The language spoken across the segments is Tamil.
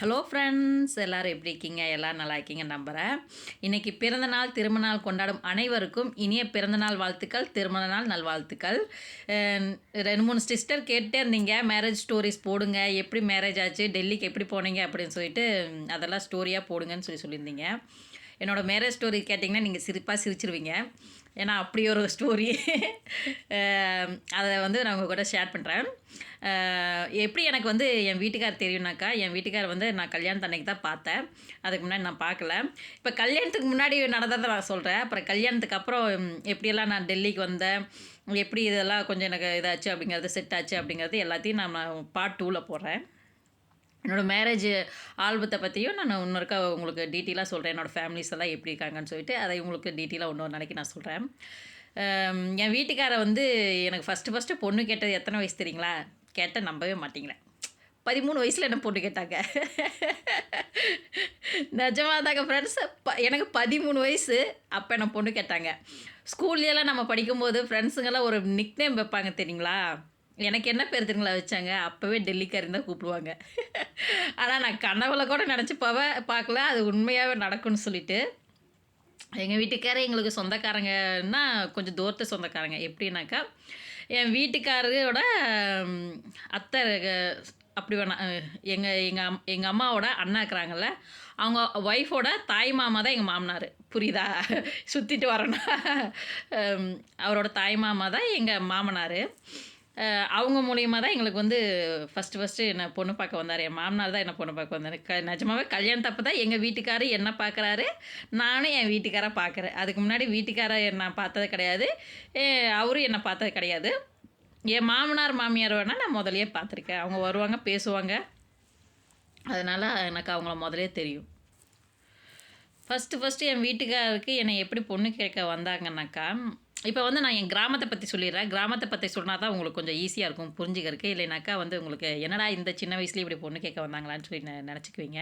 ஹலோ ஃப்ரெண்ட்ஸ், எல்லோரும் எப்படி இருக்கீங்க? எல்லோரும் நல்லா இருக்கீங்கன்னு நம்புகிறேன். இன்றைக்கி பிறந்தநாள், திருமண நாள் கொண்டாடும் அனைவருக்கும் இனிய பிறந்தநாள் வாழ்த்துக்கள், திருமண நாள் நல்வாழ்த்துக்கள். 2-3 சிஸ்டர் கேட்டே இருந்தீங்க, மேரேஜ் ஸ்டோரிஸ் போடுங்க, எப்படி மேரேஜ் ஆச்சு, டெல்லிக்கு எப்படி போனீங்க அப்படின்னு சொல்லிட்டு அதெல்லாம் ஸ்டோரியாக போடுங்கன்னு சொல்லியிருந்தீங்க. என்னோடய மேரேஜ் ஸ்டோரி கேட்டிங்கன்னா நீங்கள் சிரிச்சிருவீங்க. ஏன்னா அப்படி ஒரு ஸ்டோரி. அதை நான் உங்கள் கூட ஷேர் பண்ணுறேன். எப்படி எனக்கு என் வீட்டுக்கார் தெரியும்னாக்கா, என் வீட்டுக்கார் நான் கல்யாணத்து அன்னைக்கு தான் பார்த்தேன். அதுக்கு முன்னாடி நான் பார்க்கல. இப்போ கல்யாணத்துக்கு முன்னாடி நடந்ததை நான் சொல்கிறேன். அப்புறம் கல்யாணத்துக்கு அப்புறம் எப்படியெல்லாம் நான் டெல்லிக்கு வந்தேன், எப்படி இதெல்லாம் கொஞ்சம் எனக்கு இதாச்சு அப்படிங்கிறது, செட் ஆச்சு அப்படிங்கிறது எல்லாத்தையும் நான் பார்ட் 2ல் போடுறேன். என்னோடய மேரேஜ் ஆல்பத்தை பற்றியும் நான் இன்னொருக்கா உங்களுக்கு டீட்டெயிலாக சொல்கிறேன். என்னோடய ஃபேமிலிஸ் எல்லாம் எப்படி இருக்காங்கன்னு சொல்லிட்டு அதை உங்களுக்கு டீட்டெயிலாக இன்னொரு நாளைக்கு நான் சொல்கிறேன். என் வீட்டுக்காரை எனக்கு ஃபஸ்ட்டு பொண்ணு கேட்டது எத்தனை வயசு தெரியுங்களா? கேட்டால் நம்பவே மாட்டிங்களே, 13 வயசில் என்ன பொண்ணு கேட்டாங்க. நிஜமாக தாங்க ஃப்ரெண்ட்ஸ், எனக்கு 13 வயசு அப்போ என்ன பொண்ணு கேட்டாங்க. ஸ்கூல்லையெல்லாம் நம்ம படிக்கும்போது ஃப்ரெண்ட்ஸுங்கெல்லாம் ஒரு நிக் நேம் வைப்பாங்க தெரியுங்களா? எனக்கு என்ன பேர் தெரியுங்களா வச்சாங்க? அப்போவே டெல்லிக்காரன் தான் கூப்பிடுவாங்க. ஆனால் நான் கனவுல கூட நினச்சி பார்க்கல அது உண்மையாகவே நடக்கும்னு சொல்லிட்டு. எங்கள் வீட்டுக்காரர் எங்களுக்கு சொந்தக்காரங்கன்னா கொஞ்சம் தூரத்து சொந்தக்காரங்க. எப்படின்னாக்கா, என் வீட்டுக்காரோட அத்தை அப்படி வேணாம், எங்கள் அம்மாவோட அண்ணா இருக்கிறாங்கல்ல, அவங்க ஒய்ஃபோட தாய் மாமா தான் எங்கள் மாமனார். புரியுதா? சுற்றிட்டு வரேன்னா அவரோட தாய் மாமா தான் எங்கள் மாமனார். அவங்க மூலியமாக தான் எங்களுக்கு ஃபஸ்ட்டு என்ன பொண்ணு பார்க்க வந்தார். என் மாமனார் தான் என்ன பொண்ணு பார்க்க வந்தார். நிஜமாகவே கல்யாணத்தப்போ தான் எங்கள் வீட்டுக்காரர் என்ன பார்க்குறாரு, நானும் என் வீட்டுக்காரை பார்க்குறேன். அதுக்கு முன்னாடி வீட்டுக்காரை நான் பார்த்தது கிடையாது, அவரும் என்னை பார்த்தது கிடையாது. என் மாமனார் மாமியார் வேணால் நான் முதலையே பார்த்துருக்கேன். அவங்க வருவாங்க, பேசுவாங்க. அதனால் எனக்கு அவங்கள முதலே தெரியும். ஃபஸ்ட்டு என் வீட்டுக்காருக்கு என்னை எப்படி பொண்ணு கேட்க வந்தாங்கன்னாக்கா, இப்போ நான் என் கிராமத்தை பற்றி சொல்லிடுறேன். கிராமத்தை பற்றி சொன்னால் தான் உங்களுக்கு கொஞ்சம் ஈஸியாக இருக்கும் புரிஞ்சுக்கிறதுக்கு. இல்லைனாக்கா உங்களுக்கு என்னடா இந்த சின்ன வயசுலேயே இப்படி பொண்ணு கேட்க வந்தாங்களான்னு சொல்லி நினச்சிக்குவீங்க.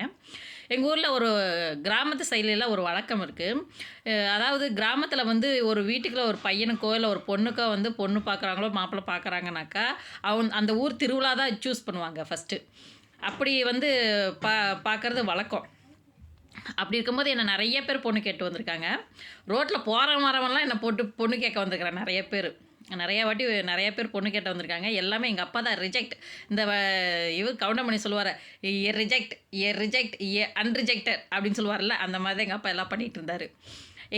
எங்கள் ஊரில் ஒரு கிராமத்து சைட்லலாம் ஒரு வழக்கம் இருக்குது. அதாவது கிராமத்தில் ஒரு வீட்டுக்குள்ள ஒரு பையனுக்கோ இல்லை ஒரு பொண்ணுக்கோ பொண்ணு பார்க்குறாங்களோ மாப்பிள்ளை பார்க்குறாங்கனாக்கா, அந்த ஊர் திருவிழா தான் சூஸ் பண்ணுவாங்க ஃபஸ்ட்டு. அப்படி பார்க்குறது வழக்கம். அப்படி இருக்கும்போது என்னை நிறைய பேர் பொண்ணு கேட்டு வந்திருக்காங்க. ரோட்டில் போகிற வரவெல்லாம் என்னை பொண்ணு கேட்க வந்திருக்கிறேன் நிறைய பேர். நிறைய பேர் பொண்ணு கேட்ட வந்திருக்காங்க. எல்லாமே எங்கள் அப்பா தான் ரிஜெக்ட். இந்த இவர் கவுண்டமணி சொல்லுவார், ஏ ரிஜெக்ட் அன்ரிஜெக்டட் அப்படின்னு சொல்லுவார்ல, அந்த மாதிரி தான் எங்கள் அப்பா எல்லாம் பண்ணிகிட்டு இருந்தார்.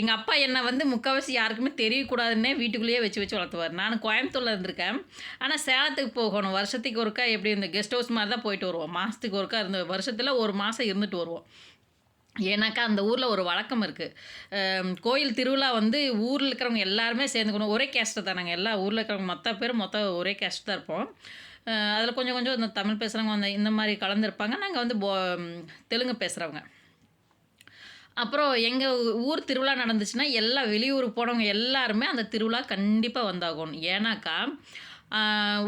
எங்கள் அப்பா என்னை முக்கால்வாசி யாருக்குமே தெரியக்கூடாதுன்னே வீட்டுக்குள்ளேயே வச்சு வளர்த்துவார். நான் கோயம்புத்தூரில் இருந்திருக்கேன். ஆனால் சேலத்துக்கு போகணும். வருஷத்துக்கு ஒருக்கா எப்படி இந்த கெஸ்ட் ஹவுஸ் மாதிரி தான் போயிட்டு வருவோம். மாதத்துக்கு ஒருக்கா வருஷத்தில் ஒரு மாதம் இருந்துட்டு வருவோம். ஏன்னாக்கா அந்த ஊரில் ஒரு வழக்கம் இருக்குது. கோயில் திருவிழா ஊரில் இருக்கிறவங்க எல்லாருமே சேர்ந்துக்கணும். ஒரே கேஸ்ட்டு தான். நாங்கள் எல்லா ஊரில் இருக்கிறவங்க மொத்தம் ஒரே கேஸ்ட் தான் இருப்போம். அதில் கொஞ்சம் இந்த தமிழ் பேசுகிறவங்க இந்த மாதிரி கலந்துருப்பாங்க. நாங்கள் தெலுங்கு பேசுகிறவங்க. அப்புறம் எங்கள் ஊர் திருவிழா நடந்துச்சுன்னா எல்லா வெளியூருக்கு போனவங்க எல்லாருமே அந்த திருவிழா கண்டிப்பாக வந்தாகணும். ஏன்னாக்கா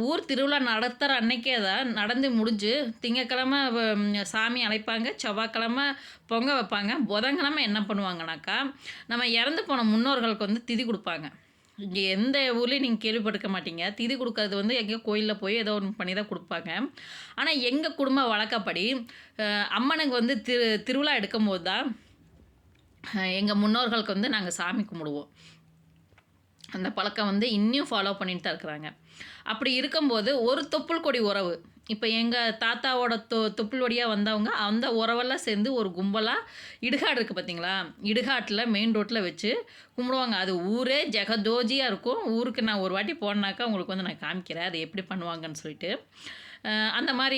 ஊர் திருவிழா நடத்துகிற அன்னைக்கே தான் நடந்து முடிஞ்சு திங்கக்கிழமை சாமி அழைப்பாங்க, செவ்வாய்க்கிழமை பொங்க வைப்பாங்க, புதன்கிழமை என்ன பண்ணுவாங்கனாக்கா, நம்ம இறந்து போன முன்னோர்களுக்கு திதி கொடுப்பாங்க. இங்கே எந்த ஊர்லேயும் நீங்கள் கேள்விப்பட்டிருக்க மாட்டீங்க. திதி கொடுக்கறது எங்கேயோ கோயிலில் போய் ஏதோ ஒன்று பண்ணி தான் கொடுப்பாங்க. ஆனால் எங்கள் குடும்ப வழக்கப்படி அம்மனுக்கு திருவிழா எடுக்கும்போது தான் எங்கள் முன்னோர்களுக்கு நாங்கள் சாமி கும்பிடுவோம். அந்த பழக்கம் இன்னும் ஃபாலோ பண்ணிட்டு தான் இருக்கிறாங்க. அப்படி இருக்கும்போது ஒரு தொப்புள் கொடி உறவு, இப்போ எங்கள் தாத்தாவோட தொப்புள் வழியாக வந்தவங்க அந்த உறவெல்லாம் சேர்ந்து ஒரு கும்பலாக இடுகாடு இருக்குது பார்த்தீங்களா, இடுகாட்டில் மெயின் ரோட்டில் வச்சு கும்பிடுவாங்க. அது ஊரே ஜெகஜோஜியாக இருக்கும். ஊருக்கு நான் ஒரு வாட்டி போனாக்கா உங்களுக்கு நான் காமிக்கிறேன் அது எப்படி பண்ணுவாங்கன்னு சொல்லிட்டு. அந்த மாதிரி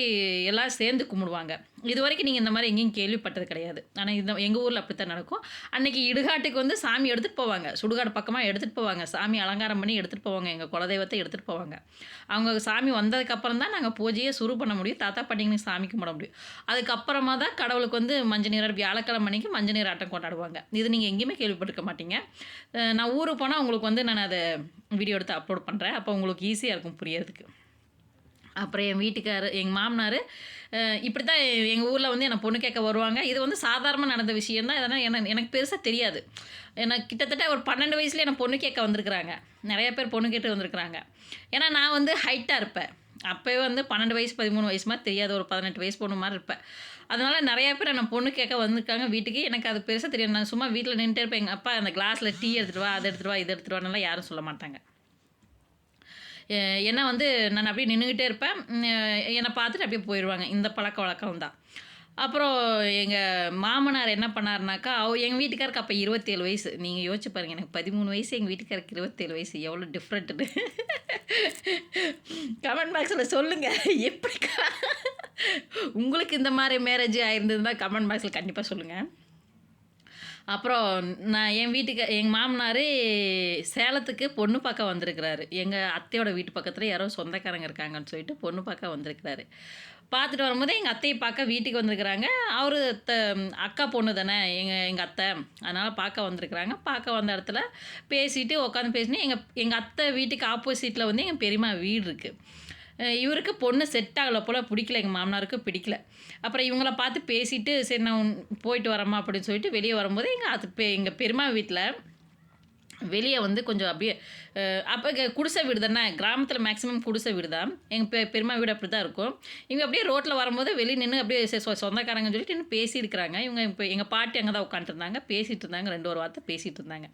எல்லாம் சேர்ந்து கும்பிடுவாங்க. இது வரைக்கும் நீங்கள் இந்த மாதிரி எங்கேயும் கேள்விப்பட்டது கிடையாது. ஆனால் எங்கள் ஊரில் அப்படித்தான் நடக்கும். அன்றைக்கி இடுகாட்டுக்கு சாமி எடுத்துகிட்டு போவாங்க. சுடுகாடு பக்கமாக எடுத்துகிட்டு போவாங்க. சாமி அலங்காரம் பண்ணி எடுத்துகிட்டு போவாங்க. எங்கள் குலதெய்வத்தை எடுத்துகிட்டு போவாங்க. அவங்க சாமி வந்ததுக்கப்புறம் தான் நாங்கள் பூஜையை சுரு பண்ண முடியும். தாத்தா பாட்டிங்களுக்கு சாமி கும்பிட முடியும். அதுக்கப்புறமா தான் கடவுளுக்கு மஞ்சள் நீர் வியாழக்கிழமை அன்னைக்கு மஞ்சள் நீர் ஆட்டம் கொண்டாடுவாங்க. இது நீங்கள் எங்கேயுமே கேள்விப்பட்டிருக்க மாட்டீங்க. நான் ஊருக்கு போனால் உங்களுக்கு நான் அதை வீடியோ எடுத்து அப்லோட் பண்ணுறேன். அப்போ உங்களுக்கு ஈஸியாக இருக்கும் புரியறதுக்கு. அப்புறம் என் வீட்டுக்காரர் எங்கள் மாமனார் இப்படி தான் எங்கள் ஊரில் என்னை பொண்ணு கேட்க வருவாங்க. இது சாதாரணமாக நடந்த விஷயந்தான். இதனால் எனக்கு பெருசாக தெரியாது. எனக்கு கிட்டத்தட்ட ஒரு 12 வயசுல என்னை பொண்ணு கேட்க வந்திருக்கிறாங்க. நிறைய பேர் பொண்ணு கேட்டு வந்திருக்கிறாங்க. ஏன்னா நான் ஹைட்டாக இருப்பேன். அப்போவே வந்து 12 வயசு 13 வயசு மாதிரி தெரியாது, ஒரு 18 வயசு பொண்ணு மாதிரி இருப்பேன். அதனால் நிறையா பேர் என்ன பொண்ணு கேட்க வந்திருக்காங்க வீட்டுக்கு. எனக்கு அது பெருசாக தெரியாது. நான் சும்மா வீட்டில் நின்றுட்டே இருப்பேன். எங்கள் அப்பா அந்த கிளாஸில் டீ எடுத்துகிட்டு வா, அதை எடுத்துகிட்டு வா, இதை எடுத்துகிட்டு வானெல்லாம் யாரும் சொல்ல மாட்டாங்க. ஏன்னா வந்து நான் அப்படியே நின்றுக்கிட்டே இருப்பேன். என்னை பார்த்துட்டு அப்படியே போயிடுவாங்க. இந்த பழக்க வழக்கம் தான். அப்புறம் எங்கள் மாமனார் என்ன பண்ணாருனாக்கா, எங்கள் வீட்டுக்காருக்கு அப்போ 27 வயசு. நீங்கள் யோசிச்சு பாருங்கள், எனக்கு 13 வயசு, எங்கள் வீட்டுக்காருக்கு 27 வயசு. எவ்வளோ டிஃப்ரெண்ட்டுன்னு கமெண்ட் பாக்ஸில் சொல்லுங்கள். எப்படிக்கா உங்களுக்கு இந்த மாதிரி மேரேஜ் ஆயிருந்ததுன்னா கமெண்ட் பாக்ஸில் கண்டிப்பாக சொல்லுங்கள். அப்புறம் நான் எங்கள் மாமனார் சேலத்துக்கு பொண்ணு பார்க்க வந்திருக்கிறாரு. எங்கள் அத்தையோட வீட்டு பக்கத்தில் யாரோ சொந்தக்காரங்க இருக்காங்கன்னு சொல்லிட்டு பொண்ணு பார்க்க வந்திருக்கிறாரு. பார்த்துட்டு வரும்போது எங்கள் அத்தையை பார்க்க வீட்டுக்கு வந்திருக்கிறாங்க. அவரு அக்கா பொண்ணு தானே எங்கள் அத்தை, அதனால் பார்க்க வந்திருக்கிறாங்க. பார்க்க வந்த இடத்துல பேசிட்டு உட்காந்து பேசினேன். எங்கள் அத்தை வீட்டுக்கு ஆப்போசிட்டில் வந்து எங்கள் பெரியம்மா வீடு இருக்குது. இவருக்கு பொண்ணு செட் ஆகலை போல், பிடிக்கல, எங்கள் மாமனாருக்கு பிடிக்கல. அப்புறம் இவங்கள பார்த்து பேசிவிட்டு சரி நான் போயிட்டு வரேம்மா அப்படின்னு சொல்லிட்டு வெளியே வரும்போது எங்கள் பெரியம்மா வீட்டில் வெளியே வந்து கொஞ்சம் அப்படியே அப்போ குடிசை வீடு தானே, கிராமத்தில் மேக்ஸிமம் குடிசை வீடு தான். எங்கள் பெரியம்மா வீடு அப்படி தான் இருக்கும். இவங்க அப்படியே ரோட்டில் வரும்போது வெளியே நின்று அப்படியே சொந்தக்காரங்கன்னு சொல்லிட்டு இன்னும் பேசியிருக்கிறாங்க. இவங்க இப்போ எங்கள் பாட்டி அங்கே தான் உட்காந்துருந்தாங்க, பேசிகிட்டு இருந்தாங்க, 2 வார்த்தை பேசிகிட்டு இருந்தாங்க.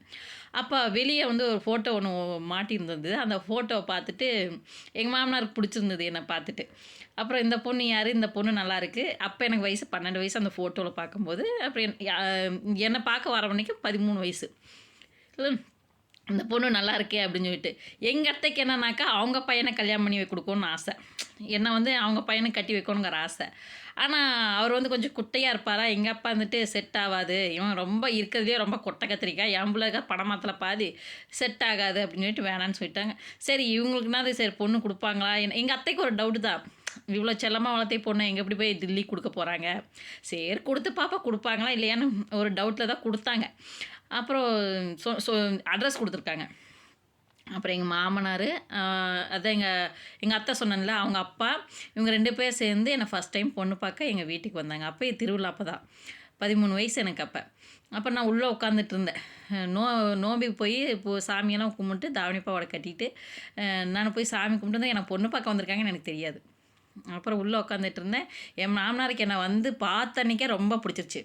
அப்போ வெளியே வந்து ஒரு ஃபோட்டோ ஒன்று மாட்டியிருந்தது. அந்த ஃபோட்டோவை பார்த்துட்டு எங்கள் மாமனாருக்கு பிடிச்சிருந்தது என்னை பார்த்துட்டு. அப்புறம் இந்த பொண்ணு யார், இந்த பொண்ணு நல்லாயிருக்கு. அப்போ எனக்கு வயசு 12 வயசு அந்த ஃபோட்டோவில் பார்க்கும்போது. அப்புறம் என்னை பார்க்க வர மணிக்கு 13 வயசு. இந்த பொண்ணு நல்லா இருக்கே அப்படின்னு சொல்லிட்டு எங்கள் அத்தைக்கு என்னன்னாக்கா அவங்க பையனை கல்யாணம் பண்ணி கொடுக்கணும்னு ஆசை. என்னை வந்து அவங்க பையனை கட்டி வைக்கணுங்கிற ஆசை. ஆனால் அவர் வந்து கொஞ்சம் குட்டையாக இருப்பாரா. எங்கள் அப்பா வந்துட்டு செட் ஆகாது, இவன் ரொம்ப இருக்கிறதுலே ரொம்ப கொட்டை கத்திரிக்காய், என் பிள்ளைக படமாத்தில் பாதி செட் ஆகாது அப்படின்னு சொல்லிட்டு வேணான்னு சொல்லிட்டாங்க. சரி இவங்களுக்குனா சரி பொண்ணு கொடுப்பாங்களா. எங்கள் அத்தைக்கு ஒரு டவுட்டு தான், இவ்வளோ செல்லமாக வளர்த்தே பொண்ணை எங்கே எப்படி போய் தில்லி கொடுக்க போகிறாங்க. சரி கொடுத்து பாப்பா கொடுப்பாங்களா இல்லையான்னு ஒரு டவுட்டில் தான் கொடுத்தாங்க. அப்புறம் அட்ரஸ் கொடுத்துருக்காங்க. அப்புறம் எங்கள் மாமனார், அதான் எங்கள் அத்தை சொன்னேன்ல, அவங்க அப்பா, இவங்க 2 பேர் சேர்ந்து என்னை ஃபஸ்ட் டைம் பொண்ணு பார்க்க எங்கள் வீட்டுக்கு வந்தாங்க. அப்போ திருவிழா அப்போ தான் 13 வயசு எனக்கு அப்போ. அப்போ நான் உள்ளே உட்காந்துட்டு இருந்தேன். நோம்பிக்கு போய் இப்போது சாமியெல்லாம் கும்பிட்டு தாவணி பாவாடை கட்டிட்டு நான் போய் சாமி கும்பிட்டு வந்து எனக்கு பொண்ணு பார்க்க வந்திருக்காங்கன்னு எனக்கு தெரியாது. அப்புறம் உள்ளே உட்காந்துட்டு இருந்தேன். என் மாமனாருக்கு என்னை வந்து பார்த்த அன்றைக்கே ரொம்ப பிடிச்சிருச்சு.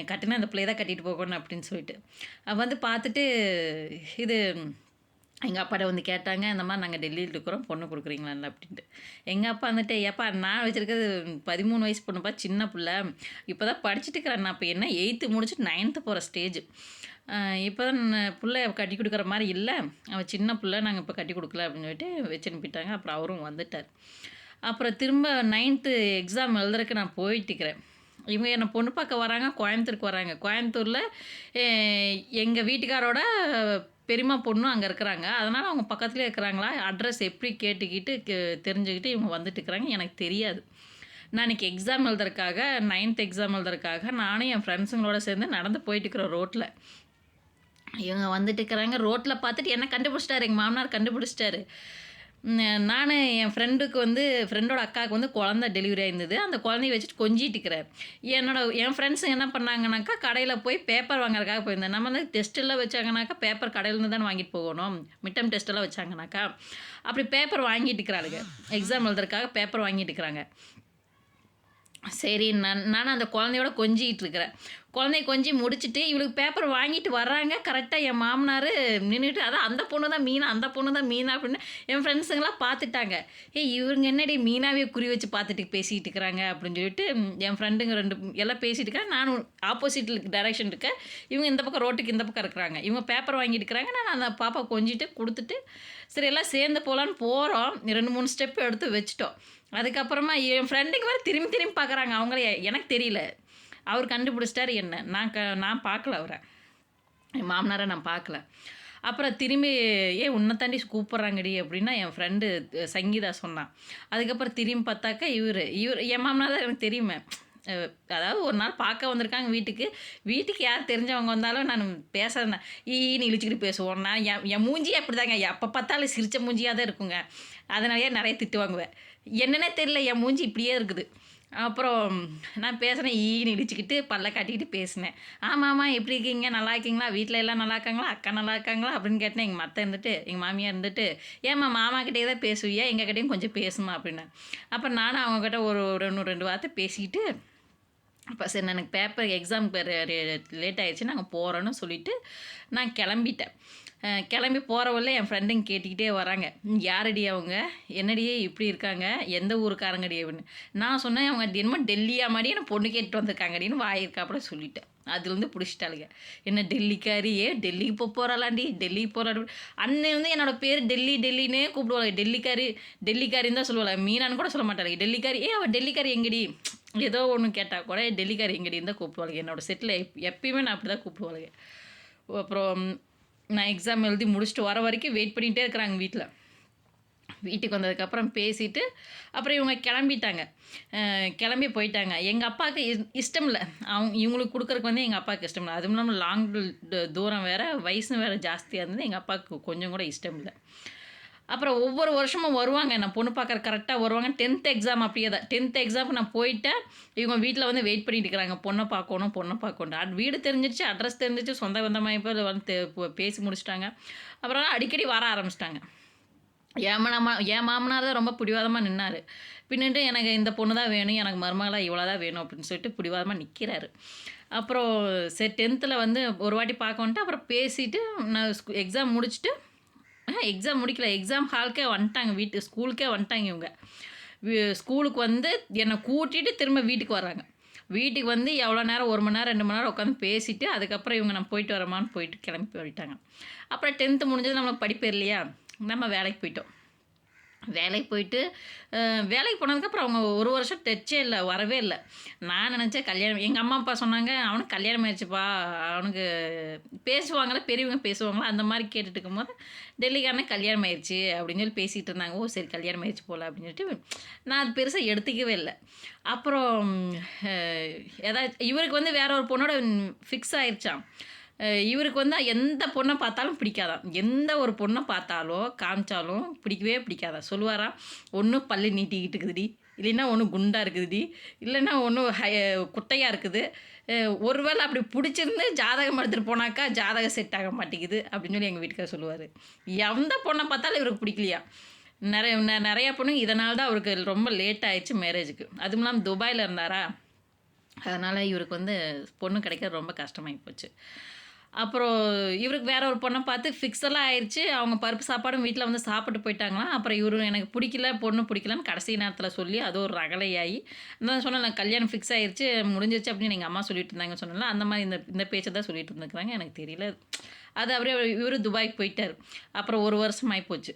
கட்டினா அந்த பிள்ளையை தான் கட்டிட்டு போகணும் அப்படின்னு சொல்லிட்டு வந்து பார்த்துட்டு இது எங்கள் அப்பாட்ட வந்து கேட்டாங்க, இந்த மாதிரி நாங்கள் டெல்லியில் இருக்கிறோம், பொண்ணு கொடுக்குறீங்களான்னு அப்படின்ட்டு. எங்கள் அப்பா வந்துட்டு, ஏப்பா நான் வச்சுருக்கிறது 13 வயசு பொண்ணுப்பா, சின்ன பிள்ளை, இப்போ தான் படிச்சுட்டு இருக்கிறேன். நான் இப்போ என்ன 8th முடிச்சுட்டு 9th போகிற ஸ்டேஜ். இப்போ தான் பிள்ளை கட்டி கொடுக்குற மாதிரி இல்லை, அவள் சின்ன பிள்ளை, நாங்கள் இப்போ கட்டி கொடுக்கல அப்படின்னு சொல்லிட்டு வச்சு அனுப்பிட்டாங்க. அப்புறம் அவரும் வந்துட்டார். அப்புறம் திரும்ப 9th எக்ஸாம் எழுதுறதுக்கு நான் போயிட்டுக்கிறேன். இவங்க என்னை பொண்ணு பார்க்க வராங்க, கோயம்புத்தூருக்கு வராங்க. கோயம்புத்தூரில் எங்கள் வீட்டுக்காரோட பெரியம்மா பொண்ணும் அங்கே இருக்கிறாங்க. அதனால் அவங்க பக்கத்துலேயே இருக்கிறாங்களா, அட்ரஸ் எப்படி கேட்டுக்கிட்டு தெரிஞ்சுக்கிட்டு இவங்க வந்துட்டு இருக்கிறாங்க. எனக்கு தெரியாது. நான் இன்றைக்கி எக்ஸாம் எழுதுறதுக்காக 9th எக்ஸாம் எழுதுறதுக்காக நானும் என் ஃப்ரெண்ட்ஸுங்களோட சேர்ந்து நடந்து போயிட்டுருக்குறோம் ரோட்டில். இவங்க வந்துட்டு இருக்கிறாங்க. ரோட்டில் பார்த்துட்டு என்ன கண்டுபிடிச்சிட்டாரு, எங்கள் மாமனார் கண்டுபிடிச்சிட்டாரு. நான் என் ஃப்ரெண்டோட அக்காவுக்கு வந்து குழந்த டெலிவரி ஆயிருந்தது. அந்த குழந்தைய வச்சுட்டு கொஞ்சிட்டு இருக்கிறேன். என் ஃப்ரெண்ட்ஸுங்க என்ன பண்ணாங்கனாக்கா, கடையில் போய் பேப்பர் வாங்குறதுக்காக போயிருந்தேன். நம்ம வந்து டெஸ்ட்டெல்லாம் வச்சாங்கனாக்கா பேப்பர் கடையிலேருந்து தானே வாங்கிட்டு போகணும். மிட்டம் டெஸ்ட்டெல்லாம் வச்சாங்கனாக்கா அப்படி பேப்பர் வாங்கிட்டு இருக்கிறாளுங்க. எக்ஸாம் எழுதுறதுக்காக பேப்பர் வாங்கிட்டு இருக்கிறாங்க. சரி நானும் அந்த குழந்தையோட கொஞ்சிகிட்டு இருக்கிறேன். குழந்தைய கொஞ்சி முடிச்சுட்டு இவளுக்கு பேப்பர் வாங்கிட்டு வர்றாங்க. கரெக்டாக என் மாமனார் நின்றுட்டு, அதான் அந்த பொண்ணு தான் மீனா, அந்த பொண்ணு தான் மீனா அப்படின்னு என் ஃப்ரெண்ட்ஸுங்களாம் பார்த்துட்டாங்க. இவங்க என்னடி மீனாவே குறி வச்சு பார்த்துட்டு பேசிகிட்டு இருக்கிறாங்க அப்படின்னு சொல்லிட்டு என் ஃப்ரெண்டுங்க 2 எல்லாம் பேசிகிட்டு இருக்கிறேன். நானும் ஆப்போசிட் டைரெக்ஷன் இருக்கேன். இவங்க இந்த பக்கம் ரோட்டுக்கு இந்த பக்கம் இருக்கிறாங்க. இவங்க பேப்பர் வாங்கிட்டு இருக்கிறாங்க. நான் அந்த பாப்பா கொஞ்சிட்டு கொடுத்துட்டு சரி எல்லாம் சேர்ந்து போகலான்னு போகிறோம். 2-3 ஸ்டெப் எடுத்து வச்சுட்டோம். அதுக்கப்புறமா என் ஃப்ரெண்டுக்கு வேறு திரும்பி பார்க்குறாங்க. அவங்களே எனக்கு தெரியல, அவர் கண்டுபிடிச்சிட்டாரு என்ன. நான் பார்க்கல அவரை, என் மாமனாரை நான் பார்க்கல. அப்புறம் திரும்பி உன்னை தாண்டி கூப்பிட்றாங்கடி அப்படின்னா என் ஃப்ரெண்டு சங்கீதா சொன்னான். அதுக்கப்புறம் திரும்பி பார்த்தாக்கா இவர் என் மாமனார் தான் எனக்கு தெரியுமே. அதாவது ஒரு நாள் பார்க்க வந்திருக்காங்க வீட்டுக்கு யார் தெரிஞ்சவங்க வந்தாலும் நான் பேசுகிறேன் ஈன்னு இழிச்சிக்கிட்டு பேசுவோம். நான் என் மூஞ்சியே அப்படி தாங்க, எப்போ பார்த்தாலும் சிரித்த மூஞ்சியாக தான் இருக்குங்க. அதனாலேயே நிறைய திட்டு வாங்குவேன். என்னென்னே தெரியல, என் மூஞ்சி இப்படியே இருக்குது. அப்புறம் நான் பேசுனேன் ஈன்னு இடிச்சுக்கிட்டு பல்ல காட்டிக்கிட்டு பேசினேன். ஆமாம்மா எப்படி இருக்கீங்க? நல்லா இருக்கீங்களா? வீட்ல எல்லாம் நல்லா இருக்காங்களா? அக்கா நல்லா இருக்காங்களா? அப்படின்னு கேட்டேன். எங்கள் மத்த இருந்துட்டு, எங்கள் மாமியார் இருந்துட்டு, ஏம்மா மாமாகிட்டயே தான் பேசுவியா? எங்ககிட்டயும் கொஞ்சம் பேசுமா அப்படின்னாங்க. அப்புறம் நானும் அவங்ககிட்ட ஒரு 2 வார்த்தை பேசிக்கிட்டு, அப்போ சரி எனக்கு பேப்பர் எக்ஸாம் லேட் ஆயிடுச்சு நாங்கள் போகிறோன்னு சொல்லிவிட்டு நான் கிளம்பிட்டேன். கிளம்பி போகிற வழில என் ஃப்ரெண்டுங்க கேட்டுக்கிட்டே வராங்க. யாரடி அவங்க? என்னடியே இப்படி இருக்காங்க? எந்த ஊருக்காரங்கடி அப்படின்னு. நான் சொன்னேன் அவங்க என்னமோ டெல்லியா மாடி என்ன பொண்ணு கேட்டு வந்திருக்காங்கடின்னு வாயிருக்காப்புல சொல்லிட்டேன். அதுலேருந்து பிடிச்சிட்டாளுங்க. என்ன டெல்லிக்காரி டெல்லிக்கு போகிறாளாண்டி டெல்லிக்கு போகிறாள். அண்ணன் வந்து என்னோட பேர் டெல்லின்னே கூப்பிடுவாங்க. டெல்லிக்காரின்னு தான் சொல்லுவாள். மீனான்னு கூட சொல்ல மாட்டாளுங்க. டெல்லிக்காரி அவள் டெல்லிக்காரி எங்கடி ஏதோ ஒன்று கேட்டால் கூட டெல்லிக்காரி எங்கடின்னு தான் கூப்பிடுவாளுங்க. என்னோட செட்டில் எப்பயுமே நான் அப்படி தான் கூப்பிடுவாளுங்க. அப்புறம் நான் எக்ஸாம் எழுதி முடிச்சுட்டு வர வரைக்கும் வெயிட் பண்ணிகிட்டே இருக்கிறாங்க வீட்டில். வீட்டுக்கு வந்ததுக்கப்புறம் பேசிவிட்டு அப்புறம் இவங்க கிளம்பிட்டாங்க. கிளம்பி போயிட்டாங்க. எங்கள் அப்பாவுக்கு இஷ்டம் இல்லை. இவங்களுக்கு கொடுக்குறக்கு வந்து எங்கள் அப்பாவுக்கு இஷ்டம் இல்லை. அதுவும் இல்லாமல் லாங் தூரம் வேறு, வயசும் வேறு ஜாஸ்தியாக இருந்தது. எங்கள் அப்பாவுக்கு கொஞ்சம் கூட இஷ்டம் இல்லை. அப்புறம் ஒவ்வொரு வருஷமும் வருவாங்க. நான் பொண்ணு பார்க்குற கரெக்டாக வருவாங்க. 10th எக்ஸாம் அப்படியே தான். 10th எக்ஸாமுக்கு நான் போயிட்டேன். இவங்க வீட்டில் வந்து வெயிட் பண்ணிட்டு இருக்கிறாங்க. பொண்ணை பார்க்கணும். வீடு தெரிஞ்சிருச்சு, அட்ரஸ் தெரிஞ்சிச்சு, சொந்த பந்தமாக இப்போ வந்து பேசி முடிச்சிட்டாங்க. அப்புறம் அடிக்கடி வர ஆரம்பிச்சிட்டாங்க. என் மாமனார் தான் ரொம்ப பிடிவாதமாக நின்னார். பின்னிட்டு எனக்கு இந்த பொண்ணு தான் வேணும், எனக்கு மருமகளாக இவ்வளோ தான் வேணும் அப்படின்னு சொல்லிட்டு பிடிவாதமாக நிற்கிறாரு. அப்புறம் சரி 10th வந்து ஒரு வாட்டி பார்க்க வந்துட்டு அப்புறம் பேசிவிட்டு நான் எக்ஸாம் முடிச்சுட்டு எக்ஸாம் முடிக்கல. எக்ஸாம் ஹாலுக்கே வந்துட்டாங்க. ஸ்கூலுக்கே வந்துட்டாங்க இவங்க. ஸ்கூலுக்கு வந்து என்னை கூட்டிகிட்டு திரும்ப வீட்டுக்கு வர்றாங்க. வீட்டுக்கு வந்து எவ்வளோ நேரம் 1 மணி நேரம் 2 மணி நேரம் உட்காந்து பேசிவிட்டு அதுக்கப்புறம் இவங்க நான் போயிட்டு வரமான்னு போயிட்டு கிளம்பி போயிட்டாங்க. அப்புறம் 10th முடிஞ்சது நம்மளுக்கு படிப்பு இல்லையா, நம்ம வேலைக்கு போயிட்டோம். வேலைக்கு போயிட்டு வேலைக்கு போனதுக்கப்புறம் அவங்க ஒரு வருஷம் டச்சே இல்லை, வரவே இல்லை. நான் நினச்சேன் கல்யாணம். எங்கள் அம்மா அப்பா சொன்னாங்க அவனுக்கு கல்யாணம் ஆயிடுச்சுப்பா, அவனுக்கு பேசுவாங்களே பெரியவங்க பேசுவாங்களா அந்த மாதிரி கேட்டுட்டு இருக்கும்போது டெல்லிக்காரனே கல்யாணம் ஆயிடுச்சு அப்படின்னு சொல்லி பேசிகிட்டு இருந்தாங்க. ஓ சரி கல்யாணம் ஆயிடுச்சு போல் அப்படின்னு சொல்லிட்டு நான் அது பெருசாக எடுத்துக்கவே இல்லை. அப்புறம் இவருக்கு வந்து வேற ஒரு பொண்ணோட ஃபிக்ஸ் ஆயிடுச்சான். இவருக்கு வந்து எந்த பொண்ணை பார்த்தாலும் பிடிக்காதான். எந்த ஒரு பொண்ணை பார்த்தாலும் காமிச்சாலும் பிடிக்கவே பிடிக்காதான். சொல்லுவாராம், ஒன்று பல்லு நீட்டிக்கிட்டு இருக்குதுடி, இல்லைன்னா ஒன்று குண்டாக இருக்குதுடி, இல்லைன்னா ஒன்று குட்டையாக இருக்குது. ஒருவேளை அப்படி பிடிச்சிருந்து ஜாதகம் எடுத்துகிட்டு போனாக்கா ஜாதகம் செட் ஆக மாட்டேங்குது அப்படின்னு சொல்லி எங்கள் வீட்டுக்கார சொல்லுவார். எந்த பொண்ணை பார்த்தாலும் இவருக்கு பிடிக்கலையா. நிறையா பொண்ணுங்க இதனால தான் அவருக்கு ரொம்ப லேட் ஆயிடுச்சு மேரேஜுக்கு. அதுவும் இல்லாமல் துபாயில் இருந்தாரா, அதனால் இவருக்கு வந்து பொண்ணு கிடைக்கிறது ரொம்ப கஷ்டமாகி போச்சு. அப்புறம் இவருக்கு வேற ஒரு பொண்ணை பார்த்து ஃபிக்ஸெல்லாம் ஆயிடுச்சு. அவங்க பருப்பு சாப்பாடும் வீட்டில் வந்து சாப்பிட்டு போயிட்டாங்களாம். அப்புறம் இவரு எனக்கு பிடிக்கல, பொண்ணு பிடிக்கலன்னு கடைசி நேரத்தில் சொல்லி அது ஒரு ரகளையாகி நான் சொன்னேன் கல்யாணம் ஃபிக்ஸ் ஆயிடுச்சு முடிஞ்சிருச்சு அப்படின்னு எங்கள் அம்மா சொல்லிட்டு இருந்தாங்க சொன்னல, அந்த மாதிரி இந்த பேச்சை தான் சொல்லிட்டு இருந்துக்கிறாங்க. எனக்கு தெரியல. அது அப்படியே இவரு துபாய்க்கு போயிட்டார். அப்புறம் 1 வருஷம் ஆகிப்போச்சு.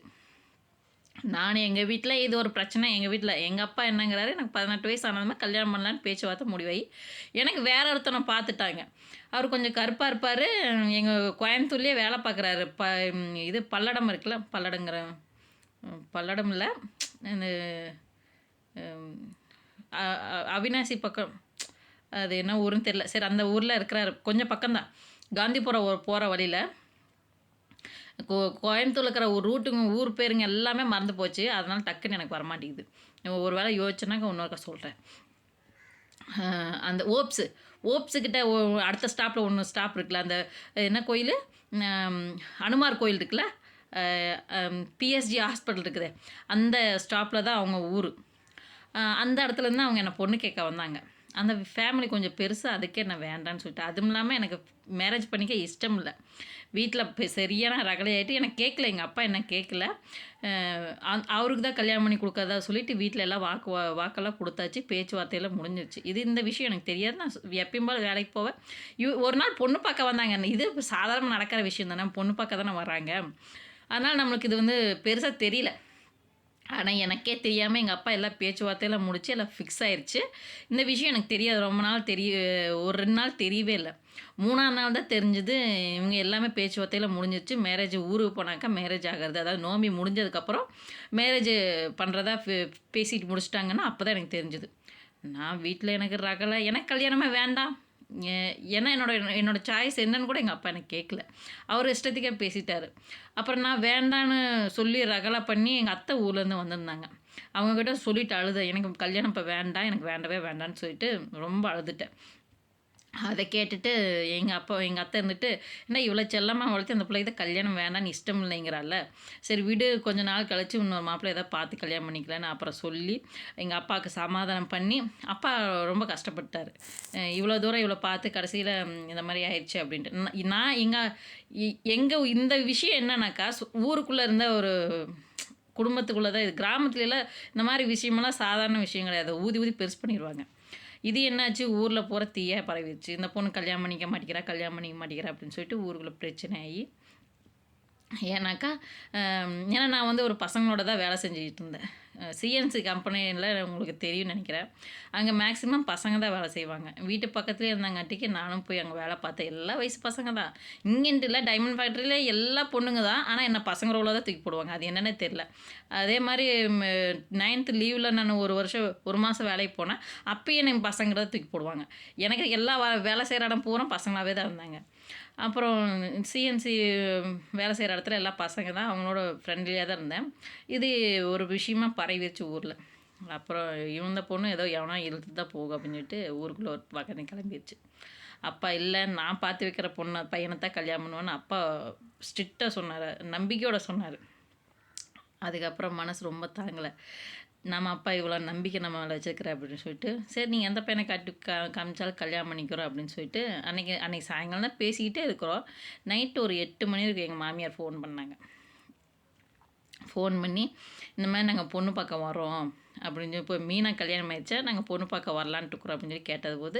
நான் எங்கள் வீட்டில் இது ஒரு பிரச்சனை. எங்கள் வீட்டில் எங்கள் அப்பா என்னங்கிறாரு, எனக்கு 18 வயசு ஆனதுமே கல்யாணம் பண்ணலான்னு பேச்சுவார்த்தை முடிவாகி எனக்கு வேற ஒருத்தனை பார்த்துட்டாங்க. அவர் கொஞ்சம் கருப்பாக இருப்பார். எங்கள் கோயம்புத்தூர்லேயே வேலை பார்க்குறாரு. இது பல்லடம் இருக்குல்ல, பல்லடம் இல்லை, இந்த அவினாசி பக்கம், அது என்ன ஊருன்னு தெரியல. சரி அந்த ஊரில் இருக்கிறாரு. கொஞ்சம் பக்கம்தான், காந்திபுரம் போகிற வழியில். கோயம்புத்தூரில் இருக்கிற ஒரு ரூட்டுங்க ஊர் பேருங்க எல்லாமே மறந்து போச்சு. அதனால் டக்குன்னு எனக்கு வரமாட்டேங்குது. ஒரு வேளை யோசிச்சேனாக்க இன்னொருக்கா சொல்கிறேன். அந்த ஓப்ஸுக்கிட்ட அடுத்த ஸ்டாப்பில் ஒன்று ஸ்டாப் இருக்குல்ல, அந்த என்ன கோயில், அனுமார் கோயில் இருக்குல்ல, பிஎஸ்ஜி ஹாஸ்பிட்டல் இருக்குது, அந்த ஸ்டாப்பில் தான் அவங்க ஊர். அந்த இடத்துலேருந்து அவங்க என்னை பொண்ணு கேட்க வந்தாங்க. அந்த ஃபேமிலி கொஞ்சம் பெருசு, அதுக்கே நான் வேண்டான்னு சொல்லிட்டு. அதுவும் இல்லாமல் எனக்கு மேரேஜ் பண்ணிக்க இஷ்டம் இல்லை. வீட்டில் சரியான ரகலையாயிட்டு எனக்கு கேட்கல. எங்கள் அப்பா என்ன கேட்கல. அவருக்கு தான் கல்யாணம் பண்ணி கொடுக்காதா சொல்லிட்டு வீட்டில் எல்லாம் வாக்கெல்லாம் கொடுத்தாச்சு. பேச்சுவார்த்தையெல்லாம் முடிஞ்சிருச்சு. இந்த விஷயம் எனக்கு தெரியாது. நான் எப்பயும் போல் வேலைக்கு போவேன். ஒரு நாள் பொண்ணு பார்க்க வந்தாங்க. இது சாதாரண நடக்கிற விஷயம் தானே, பொண்ணு பார்க்க தானே வராங்க. அதனால் நம்மளுக்கு இது வந்து பெருசாக தெரியல. ஆனால் எனக்கே தெரியாமல் எங்கள் அப்பா எல்லாம் பேச்சுவார்த்தையெல்லாம் முடிச்சு எல்லாம் ஃபிக்ஸ் ஆயிடுச்சு. இந்த விஷயம் எனக்கு தெரியாது. ரொம்ப நாள் ஒரு 2 நாள் தெரியவே இல்லை. 3ஆம் நாள் தான் தெரிஞ்சுது. இவங்க எல்லாமே பேச்சுவார்த்தையில் முடிஞ்சிருச்சு. மேரேஜ் ஊருக்கு போனாக்கா மேரேஜ் ஆகிறது, அதாவது நோம்பி முடிஞ்சதுக்கப்புறம் மேரேஜ் பண்ணுறதா பேசிட்டு முடிச்சிட்டாங்கன்னா அப்போ தான் எனக்கு தெரிஞ்சுது. நான் வீட்டில் எனக்கு ரகலை, எனக்கு கல்யாணமே வேண்டாம். ஏன்னா என்னோடய சாய்ஸ் என்னன்னு கூட எங்கள் அப்பா எனக்கு கேட்கல. அவர் இஷ்டத்துக்கே பேசிட்டார். அப்புறம் நான் வேண்டான்னு சொல்லி ரகலை பண்ணி எங்கள் அத்தை ஊர்லேருந்து வந்திருந்தாங்க. அவங்கக்கிட்ட சொல்லிட்டு அழுதேன். எனக்கு கல்யாணம் இப்போ வேண்டாம், எனக்கு வேண்டவே வேண்டான்னு சொல்லிட்டு ரொம்ப அழுதுட்டேன். அதை கேட்டுட்டு எங்கள் அத்தை இருந்துட்டு, "என்ன இவ்வளோ செல்லமா வளர்த்து அந்த பிள்ளைக்கு தான் கல்யாணம் வேண்டான்னு இஷ்டம் இல்லைங்கிறாள்ல, சரி விடு கொஞ்ச நாள் கழிச்சு இன்னொரு மாப்பிள்ளை ஏதாவது பார்த்து கல்யாணம் பண்ணிக்கலான்னு" அப்புறம் சொல்லி எங்கள் அப்பாவுக்கு சமாதானம் பண்ணி, அப்பா ரொம்ப கஷ்டப்பட்டாரு. இவ்வளோ தூரம் இவ்வளோ பார்த்து கடைசியில் இந்த மாதிரி ஆயிடுச்சு அப்படின்ட்டு. நான் எங்கள் இந்த விஷயம் என்னன்னாக்கா, ஊருக்குள்ளே இருந்த ஒரு குடும்பத்துக்குள்ளே தான் இது. கிராமத்துலலாம் இந்த மாதிரி விஷயமெல்லாம் சாதாரண விஷயம் கிடையாது. ஊதி ஊதி பெருசு பண்ணிருவாங்க. இது என்னாச்சு, ஊரில் பூரா தீயா பரவிருச்சு. இந்த பொண்ணு கல்யாணம் பண்ணிக்க மாட்டேங்கிறா, கல்யாணம் பண்ணிக்க மாட்டேங்கிறா அப்படின்னு சொல்லிட்டு ஊருக்குள்ள பிரச்சனை ஆகி, ஏன்னாக்கா ஏன்னா நான் வந்து ஒரு பசங்களோட தான் வேலை செஞ்சுக்கிட்டு இருந்தேன். சிஎன்சி கம்பெனியில் உங்களுக்கு தெரியும்னு நினைக்கிறேன். அங்கே மேக்ஸிமம் பசங்க தான் வேலை செய்வாங்க. வீட்டு பக்கத்துலேயே இருந்தாங்காட்டிக்கு நானும் போய் அங்கே வேலை பார்த்தேன். எல்லா வயசு பசங்க தான். இங்கேன்ட்டு இல்லை, டைமண்ட் ஃபேக்ட்ரியில் எல்லா பொண்ணுங்க தான். ஆனால் என்ன பசங்க ரோல தான் தூக்கி போடுவாங்க. அது என்னன்னே தெரில. அதே மாதிரி 9th லீவில் நான் ஒரு மாதம் வேலைக்கு போனேன். அப்பயும் என்னை பசங்க தான் தூக்கி போடுவாங்க. எனக்கு எல்லா வேலை செய்கிற இடம் பூரா பசங்களாகவே தான் இருந்தாங்க. அப்புறம் சிஎன்சி வேலை செய்கிற இடத்துல எல்லா பசங்க தான், அவங்களோட ஃப்ரெண்ட்லியாக தான் இருந்தேன். இது ஒரு விஷயமா பரவிருச்சு ஊரில். அப்புறம் இவந்த பொண்ணு ஏதோ எவனோ இழுத்து தான் போகும் அப்படின்னு சொல்லிட்டு ஊருக்குள்ளே ஒரு பக்கம் கிளம்பிடுச்சு. அப்பா இல்லை, நான் பார்த்து வைக்கிற பையனை தான் கல்யாணம் பண்ணுவேன்னு அப்பா ஸ்ட்ரிக்டாக சொன்னார், நம்பிக்கையோட சொன்னார். அதுக்கப்புறம் மனசு ரொம்ப தாங்கலை. நம்ம அப்பா இவ்வளோ நம்பிக்கை நம்ம மேலே வச்சுருக்கிற அப்படின்னு சொல்லிட்டு, சரி நீங்கள் எந்த பையனை காமிச்சாலும் கல்யாணம் பண்ணிக்கிறோம் அப்படின்னு சொல்லிட்டு அன்றைக்கி சாயங்காலம் தான் பேசிக்கிட்டே இருக்கிறோம். நைட்டு ஒரு 8 மணி வரைக்கும் எங்கள் மாமியார் ஃபோன் பண்ணாங்க. ஃபோன் பண்ணி இந்த மாதிரி நாங்கள் பொண்ணு பார்க்க வரோம் அப்படின்னு சொல்லி, இப்போ மீனா கல்யாணம் ஆயிடுச்சா, நாங்கள் பொண்ணு பார்க்க வரலான்ட்டு இருக்கிறோம் அப்படின்னு சொல்லி கேட்டது போது,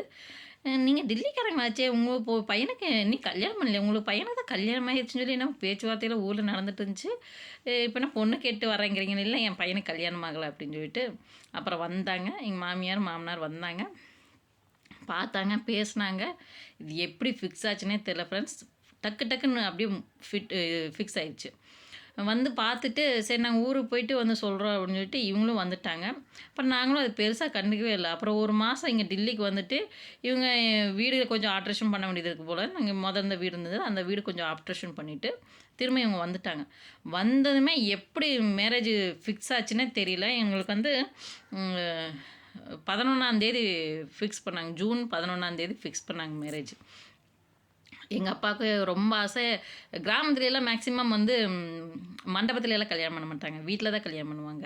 நீங்கள் டில்லிக்காரங்களாச்சே, உங்களுக்கு பையனுக்கு நீ கல்யாணம் பண்ணல, உங்களுக்கு பையனுக்கு தான் கல்யாணம் ஆயிடுச்சுன்னு சொல்லி என்ன பேச்சுவார்த்தையில் ஊரில் நடந்துட்டு இருந்துச்சு, இப்போ என்ன பொண்ணு கேட்டு வரேங்கிறீங்க. இல்லை என் பையனுக்கு கல்யாணம் ஆகலை அப்படின்னு சொல்லிட்டு அப்புறம் வந்தாங்க. எங்கள் மாமியார் மாமனார் வந்தாங்க, பார்த்தாங்க, பேசினாங்க. இது எப்படி ஃபிக்ஸ் ஆச்சுன்னே தெரியல ஃப்ரெண்ட்ஸ். டக்குன்னு அப்படியே ஃபிக்ஸ் ஆயிடுச்சு. வந்து பார்த்துட்டு சரி நாங்கள் ஊருக்கு போயிட்டு வந்து சொல்கிறோம் அப்படின்னு சொல்லிட்டு இவங்களும் வந்துட்டாங்க. அப்புறம் நாங்களும் அது பெருசாக கண்டுக்கவே இல்லை. அப்புறம் ஒரு மாதம் இங்கே டில்லிக்கு வந்துட்டு இவங்க வீடு கொஞ்சம் ஆல்ட்ரேஷன் பண்ண வேண்டியது இருக்குது போல். நாங்கள் இருந்த வீடு இருந்தது, அந்த வீடு கொஞ்சம் ஆல்ட்ரேஷன் பண்ணிவிட்டு திரும்ப இவங்க வந்துட்டாங்க. வந்ததுமே எப்படி மேரேஜ் ஃபிக்ஸ் ஆச்சுன்னே தெரியல. எங்களுக்கு வந்து 11ஆந்தேதி ஃபிக்ஸ் பண்ணாங்க. ஜூன் 11ஆந்தேதி ஃபிக்ஸ் பண்ணாங்க மேரேஜ். எங்கள் அப்பாவுக்கு ரொம்ப ஆசை. கிராமத்துலலாம் மேக்ஸிமம் வந்து மண்டபத்துலலாம் கல்யாணம் பண்ண மாட்டாங்க, வீட்டில் தான் கல்யாணம் பண்ணுவாங்க.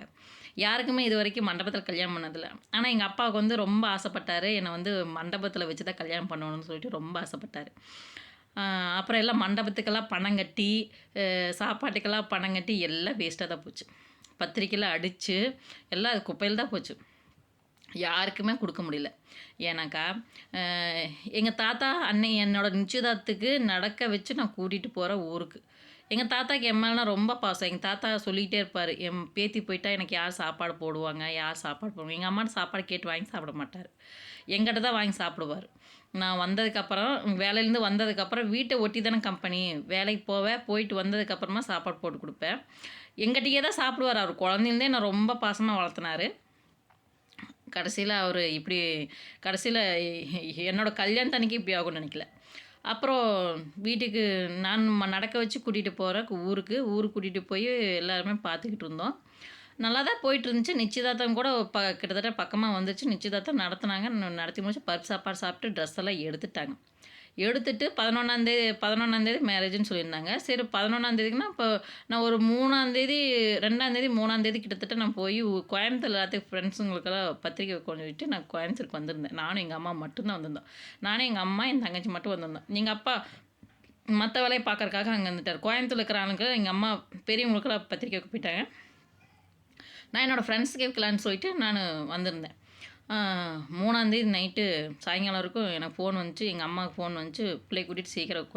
யாருக்குமே இது வரைக்கும் மண்டபத்தில் கல்யாணம் பண்ணதில்லை. ஆனால் எங்கள் அப்பாவுக்கு வந்து ரொம்ப ஆசைப்பட்டார், என்னை வந்து மண்டபத்தில் வச்சு தான் கல்யாணம் பண்ணணும்னு சொல்லிட்டு ரொம்ப ஆசைப்பட்டார். அப்புறம் எல்லாம் மண்டபத்துக்கெல்லாம் பணம் கட்டி, சாப்பாட்டுக்கெல்லாம் பணம் கட்டி எல்லாம் வேஸ்ட்டாக தான் போச்சு. பத்திரிக்கைலாம் அடித்து எல்லாம் அது குப்பையில் தான் போச்சு. யாருக்குமே கொடுக்க முடியல. ஏன்னாக்கா எங்கள் தாத்தா என்னோடய நிச்சயதார்த்தத்துக்கு நடக்க வச்சு நான் கூட்டிகிட்டு போகிறேன் ஊருக்கு. எங்கள் தாத்தாக்கு என் மேலேனா ரொம்ப பாசம். எங்கள் தாத்தா சொல்லிகிட்டே இருப்பார், என் பேத்தி போயிட்டா எனக்கு யார் சாப்பாடு போடுவாங்க, யார் சாப்பாடு போடுவாங்க. எங்கள் அம்மாட்ட சாப்பாடு கேட்டு வாங்கி சாப்பிட மாட்டார், எங்கிட்ட தான் வாங்கி சாப்பிடுவார். நான் வந்ததுக்கப்புறம், வேலையிலேருந்து வந்ததுக்கப்புறம் வீட்டை ஒட்டி தானே கம்பெனி, வேலைக்கு போயிட்டு வந்ததுக்கப்புறமா சாப்பாடு போட்டு கொடுப்பேன். எங்கிட்டயே தான் சாப்பிடுவார். அவர் குழந்தையிலேருந்தே நான் ரொம்ப பாசமாக வளர்த்தினார். கடைசியில் என்னோடய கல்யாணத்தன்னைக்கு இப்படி ஆகும்னு நினைக்கல. அப்புறம் வீட்டுக்கு நான் நடக்க வச்சு கூட்டிகிட்டு போகிறேன் ஊருக்கு கூட்டிகிட்டு போய் எல்லாருமே பார்த்துக்கிட்டு இருந்தோம். நல்லா தான் போயிட்டு இருந்துச்சு. நிச்சயதார்த்தம் கூட கிட்டத்தட்ட பக்கமாக வந்துச்சு. நிச்சயதார்த்தம் நடத்தினாங்க. நடத்தி முடிச்சு பருப்பு சாப்பாடு சாப்பிட்டு ட்ரெஸ் எல்லாம் எடுத்துட்டாங்க. எடுத்துட்டு 11ஆந்தேதி மேரேஜ்னு சொல்லியிருந்தாங்க. சரி 11ஆந்தேதிக்குன்னா இப்போ நான் ஒரு 3ஆந்தேதி 2ஆந்தேதி 3ஆந்தேதி கிட்டத்தட்ட நான் போய் கோயம்புத்தூர் எல்லாத்துக்கும் ஃப்ரெண்ட்ஸுங்களுக்கெல்லாம் பத்திரிக்கை கொண்டு விட்டு நான் கோயம்புத்தூருக்கு வந்திருந்தேன். நானும் எங்கள் அம்மா மட்டும்தான் வந்திருந்தோம். நானும் எங்கள் அம்மா என் தங்கச்சி மட்டும் வந்திருந்தோம். எங்கள் அப்பா மற்ற வேலையை பார்க்கறக்காக அங்கே வந்துட்டார். கோயம்புத்தூர் இருக்கிற ஆளுங்க எங்கள் அம்மா பெரியவங்களுக்கெல்லாம் பத்திரிக்கை கூப்பிட்டாங்க. நான் என்னோடய ஃப்ரெண்ட்ஸுக்கு வைக்கலான்னு சொல்லிட்டு நான் வந்திருந்தேன். 3ஆந்தேதி நைட்டு சாயங்காலம் வரைக்கும் எனக்கு ஃபோன் வந்துச்சு, எங்கள் அம்மாவுக்கு ஃபோன் வந்துச்சு, பிள்ளைய கூட்டிகிட்டு சீக்கிரம்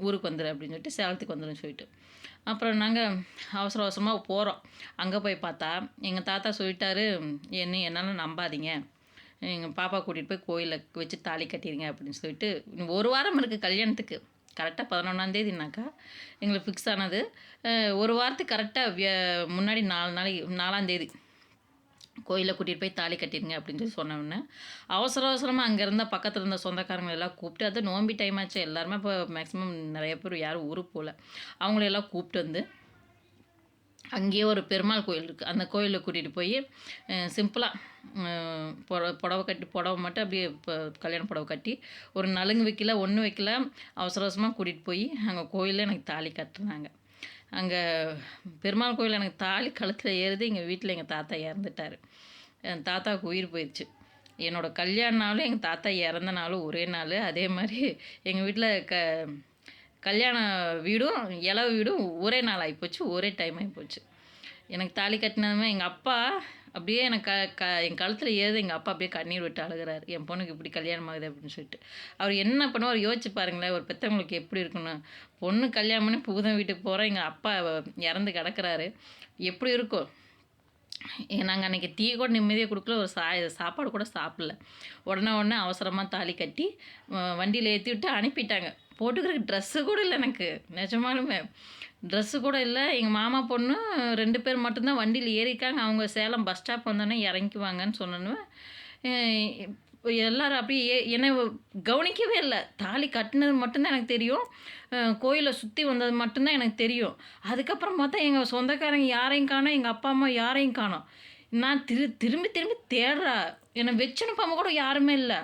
ஊருக்கு வந்துடு அப்படின்னு சொல்லிட்டு, சேலத்துக்கு வந்துடுன்னு சொல்லிட்டு. அப்புறம் நாங்கள் அவசரமாக போகிறோம். அங்கே போய் பார்த்தா எங்கள் தாத்தா சொல்லிட்டாரு, என்னால் நம்பாதீங்க, எங்கள் பாப்பா கூட்டிகிட்டு போய் கோயிலில் வச்சு தாலி கட்டிடுங்க அப்படின்னு சொல்லிட்டு. ஒரு வாரம் இருக்குது கல்யாணத்துக்கு. கரெக்டாக 11ஆந்தேதினாக்கா எங்களுக்கு ஃபிக்ஸ் ஆனது. ஒரு வாரத்துக்கு கரெக்டாக முன்னாடி 4ஆந்தேதி கோயிலில் கூட்டிகிட்டு போய் தாலி கட்டிடுங்க அப்படின்னு சொல்லி சொன்னோன்னே அவசரமாக அங்கே இருந்த பக்கத்தில் இருந்த சொந்தக்காரங்களை எல்லாம் கூப்பிட்டு, அது நோம்பி டைம் ஆச்சு, எல்லாருமே இப்போ மேக்ஸிமம் நிறைய பேர் யாரும் ஊருக்கு போகல, அவங்களெல்லாம் கூப்பிட்டு வந்து அங்கேயே ஒரு பெருமாள் கோயில் இருக்குது. அந்த கோயிலுக்கு கூட்டிகிட்டு போய் சிம்பிளாக புடவை மட்டும் அப்படியே இப்போ கல்யாண புடவை கட்டி ஒரு நலுங்கு வைக்கல, ஒன்றும் வைக்கல, அவசர அவசரமாக கூட்டிகிட்டு போய் அங்கே கோயிலில் எனக்கு தாலி கட்டுனாங்க. அங்கே பெருமாள் கோயில் எனக்கு தாலி கழுத்தில் ஏறுது. எங்கள் வீட்டில் எங்கள் தாத்தா இறந்துட்டார். என் தாத்தாவுக்கு உயிர் போயிடுச்சு. என்னோடய கல்யாண நாளும் எங்கள் தாத்தா இறந்த நாளும் ஒரே நாள். அதே மாதிரி எங்கள் வீட்டில் கல்யாண வீடும் இலவு வீடும் ஒரே நாள் ஆகிப்போச்சு, ஒரே டைம் ஆகிப்போச்சு. எனக்கு தாலி கட்டினதுமே எங்கள் அப்பா அப்படியே எனக்கு என் கழுத்தில் ஏது எங்கள் அப்பா அப்படியே கண்ணீர் விட்டு அழுகிறார். என் பொண்ணுக்கு இப்படி கல்யாணம் ஆகுது அப்படின்னு சொல்லிட்டு. அவர் என்ன பண்ணுவார் யோசிச்சு பாருங்களேன், ஒரு பெற்றவங்களுக்கு எப்படி இருக்கணும். பொண்ணு கல்யாணம் பண்ணி புகுதன் வீட்டுக்கு போகிறோம், எங்கள் அப்பா இறந்து கிடக்கிறாரு, எப்படி இருக்கும். நாங்கள் அன்றைக்கி டீ கூட நிம்மதியாக கொடுக்கல, ஒரு சாப்பாடு கூட சாப்பிடல. உடனே அவசரமாக தாலி கட்டி வண்டியில் ஏற்றி விட்டு அனுப்பிட்டாங்க. போட்டுக்கிறதுக்கு ட்ரெஸ்ஸு கூட இல்லை எனக்கு, நிஜமாலுமே ட்ரெஸ்ஸு கூட இல்லை. எங்கள் மாமா பொண்ணு 2 பேர் மட்டும்தான் வண்டியில் ஏறிக்காங்க. அவங்க சேலம் பஸ் ஸ்டாப் வந்தோடனே இறங்கிக்குவாங்கன்னு சொன்னோன்னு எல்லோரும் அப்படியே என்னை கவனிக்கவே இல்லை. தாலி கட்டினது மட்டும்தான் எனக்கு தெரியும், கோயிலை சுற்றி வந்தது மட்டும்தான் எனக்கு தெரியும். அதுக்கப்புறம் பார்த்தா எங்கள் சொந்தக்காரங்க யாரையும் காணோம், எங்கள் அப்பா அம்மா யாரையும் காணோம். நான் திரும்பி தேடுறா, என்னை வச்சுனுப்பாம கூட யாருமே இல்லை.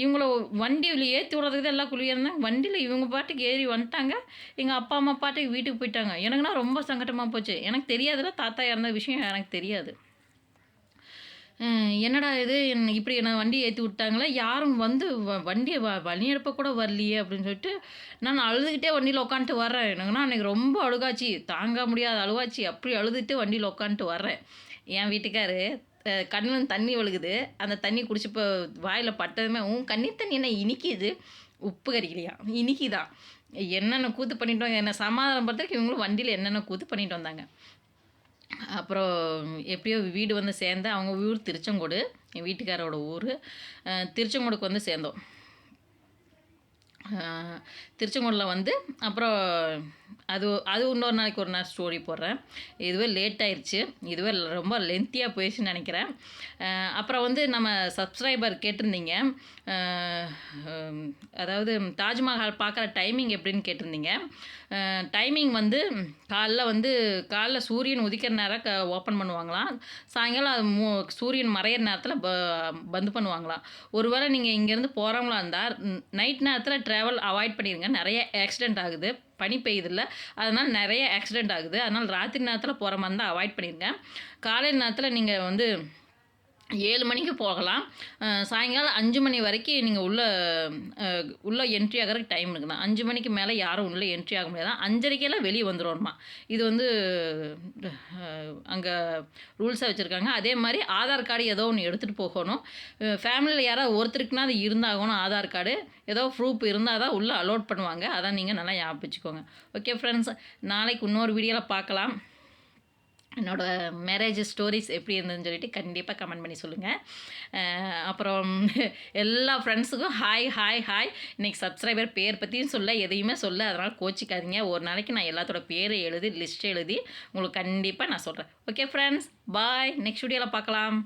இவங்கள வண்டியில் ஏற்றி விட்றதுக்கு தான் எல்லாம் குளியிருந்தாங்க. வண்டியில் இவங்க பாட்டுக்கு ஏறி வந்துட்டாங்க. எங்கள் அப்பா அம்மா பாட்டுக்கு வீட்டுக்கு போயிட்டாங்க. எனக்குன்னா ரொம்ப சங்கடமாக போச்சு. எனக்கு தெரியாதுல்ல, தாத்தா இறந்த விஷயம் எனக்கு தெரியாது. என்னடா இது இப்படி என்னை வண்டி ஏற்றி விட்டாங்களே, யாரும் வந்து வண்டியை வழி அனுப்ப கூட வரலையே அப்படின்னு சொல்லிட்டு நான் அழுதுகிட்டே வண்டியில் உட்காந்துட்டு வர்றேன். எனக்குன்னா அன்றைக்கி ரொம்ப அழுகாச்சு, தாங்க முடியாத அழுவாச்சு. அப்படி அழுதுட்டு வண்டியில் உட்காந்துட்டு வர்றேன். என் வீட்டுக்காரு கண்ணில் தண்ணி ஒழுகுது. அந்த தண்ணி குடிச்சு இப்போ வாயில் பட்டதுமே கண்ணீர் தண்ணி என்ன இனிக்குது, உப்பு கறிக்கலையா, இனிக்குதான். என்னென்ன கூத்து பண்ணிட்டோம், என்னை சமாதானம் பண்ணுறதுக்கு இவங்களும் வண்டியில் என்னென்ன கூத்து பண்ணிட்டு வந்தாங்க. அப்புறம் எப்படியோ வீடு வந்து சேர்ந்தேன். அவங்க ஊர் திருச்செங்கோடு, என் வீட்டுக்காரோட ஊர். திருச்செங்கோடுக்கு வந்து சேர்ந்தோம். திருச்செங்கோடில் வந்து அப்புறம் அது இன்னொரு நாளைக்கு ஒரு நாள் ஸ்டோரி போடுறேன். இதுவே லேட் ஆயிடுச்சு, இதுவே ரொம்ப லென்த்தியாக போயிடுச்சுன்னு நினைக்கிறேன். அப்புறம் வந்து நம்ம சப்ஸ்கிரைபர் கேட்டிருந்தீங்க, அதாவது தாஜ்மஹால் பார்க்குற டைமிங் எப்படின்னு கேட்டிருந்தீங்க. டைமிங் வந்து காலைல சூரியன் உதிக்கிற நேரம் ஓப்பன் பண்ணுவாங்களாம். சாயங்காலம் அது சூரியன் மறையிற நேரத்தில் பந்து பண்ணுவாங்களாம். ஒருவேளை நீங்கள் இங்கேருந்து போகிறவங்களா இருந்தால் நைட் நேரத்தில் ட்ராவல் அவாய்ட் பண்ணிடுங்க. நிறைய ஆக்சிடெண்ட் ஆகுது, பனி பெய்யுதில்ல, அதனால் நிறைய ஆக்சிடெண்ட் ஆகுது. அதனால் ராத்திரி நேரத்தில் போகிற மாதிரி இருந்தால் அவாய்ட் பண்ணிடுங்க. காலையில் நேரத்தில் நீங்கள் வந்து 7 மணிக்கு போகலாம். சாயங்காலம் 5 மணி வரைக்கும் நீங்கள் உள்ளே என்ட்ரி ஆகிறதுக்கு டைம் இருக்குண்ணா. 5 மணிக்கு மேலே யாரும் உள்ளே என்ட்ரி ஆக முடியாதான். 5:30 வெளியே வந்துடுவோம்மா. இது வந்து அங்கே ரூல்ஸாக வச்சுருக்காங்க. அதே மாதிரி ஆதார் கார்டு ஏதோ ஒன்று எடுத்துகிட்டு போகணும். ஃபேமிலியில் யாராவது ஒருத்தருக்குன்னா அது இருந்தாகணும். ஆதார் கார்டு ஏதோ ப்ரூஃப் இருந்தால் தான் உள்ளே அலோட் பண்ணுவாங்க. அதான் நீங்கள் நல்லா ஞாபகம் வச்சுக்கோங்க. ஓகே ஃப்ரெண்ட்ஸ், நாளைக்கு இன்னொரு வீடியோவில் பார்க்கலாம். என்னோடய மேரேஜ் ஸ்டோரிஸ் எப்படி இருந்ததுன்னு சொல்லிட்டு கண்டிப்பாக கமெண்ட் பண்ணி சொல்லுங்கள். அப்புறம் எல்லா ஃப்ரெண்ட்ஸுக்கும் ஹாய். இன்றைக்கி சப்ஸ்கிரைபர் பேர் பற்றியும் சொல்ல, எதையுமே சொல்ல, அதனால் கோச்சிக்காதீங்க. ஒரு நாளைக்கு நான் எல்லாத்தோட பேரை லிஸ்ட் எழுதி உங்களுக்கு கண்டிப்பாக நான் சொல்கிறேன். ஓகே ஃப்ரெண்ட்ஸ், பாய். நெக்ஸ்ட் வீடியோவில் பார்க்கலாம்.